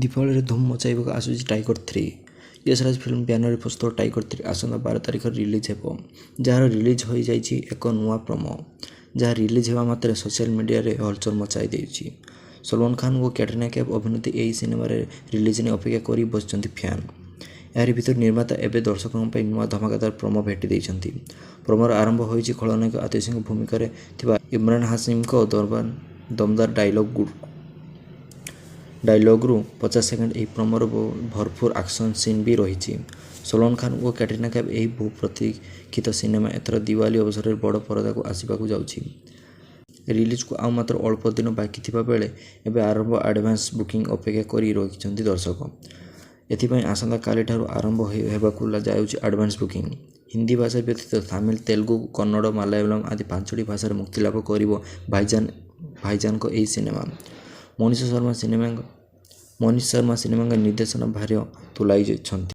ଦୀପାବଳିରେ ଧୁମ୍ ମଚାଇବାକୁ ଆସୁଛି ଟାଇଗର-3। ୟଶରାଜ ଫିଲ୍ମ ବ୍ୟାନରରେ ପ୍ରସ୍ତୁତ ଟାଇଗର-3 ଆସନ୍ତା 12 ତାରିଖରେ ରିଲିଜ୍ ହେବ, ଯାହାର ରିଲିଜ୍ ହୋଇଯାଇଛି ଏକ ନୂଆ ପ୍ରୋମୋ, ଯାହା ରିଲିଜ୍ ହେବା ମାତ୍ରେ ସୋସିଆଲ ମିଡ଼ିଆରେ ହଲଚଲ ମଚାଇ ଦେଇଛି। ସଲମାନ ଖାନ୍ ଓ କ୍ୟାଟ୍ରିନା କୈଫ୍ ଅଭିନୀତ ଏହି ସିନେମାରେ ରିଲିଜ୍ ନେଇ ଅପେକ୍ଷା କରି ବସିଛନ୍ତି ଫ୍ୟାନ୍। ଏହାରି ଭିତରେ ନିର୍ମାତା ଏବେ ଦର୍ଶକଙ୍କ ପାଇଁ ନୂଆ ଧମାକାଦାର ପ୍ରୋମୋ ଭେଟି ଦେଇଛନ୍ତି। ପ୍ରୋମୋର ଆରମ୍ଭ ହୋଇଛି ଖଳନାୟକ ଆତିଶୀଙ୍କ ଭୂମିକାରେ ଥିବା ଇମରାନ୍ ହାସିମଙ୍କ ଦମଦାର ଡାଇଲଗ୍ରୁ 50 ସେକେଣ୍ଡ। ଏହି ପ୍ରୋମୋରେ ଭରପୁର ଆକ୍ସନ୍ ସିନ୍ ବି ରହିଛି। ସଲମାନ ଖାନ୍ ଓ କ୍ୟାଟ୍ରିନା କୈଫ୍ ଏହି ବହୁ ପ୍ରତୀକ୍ଷିତ ସିନେମା ଏଥର ଦିୱାଲି ଅବସରରେ ବଡ଼ ପରଦାକୁ ଆସିବାକୁ ଯାଉଛି। ରିଲିଜକୁ ଆଉ ମାତ୍ର ଅଳ୍ପ ଦିନ ବାକି ଥିବା ବେଳେ ଏବେ ଆରମ୍ଭ ଆଡଭାନ୍ସ ବୁକିଂ ଅପେକ୍ଷା କରି ରହିଛନ୍ତି ଦର୍ଶକ। ଏଥିପାଇଁ ଆସନ୍ତାକାଲିଠାରୁ ଆରମ୍ଭ ହେବାକୁ ଯାଉଛି ଆଡଭାନ୍ସ ବୁକିଂ। ହିନ୍ଦୀ ଭାଷା ବ୍ୟତୀତ ତାମିଲ, ତେଲୁଗୁ, କନ୍ନଡ଼, ମାଲାୟାଲମ ଆଦି 5ଟି ଭାଷାରେ ମୁକ୍ତିଲାଭ କରିବ ଭାଇଜାନଙ୍କ ଏହି ସିନେମା। ମନୀଷ ଶର୍ମା ସିନେମାଙ୍କ ନିର୍ଦ୍ଦେଶନା ଭାର ତୁଲାଇଛନ୍ତି।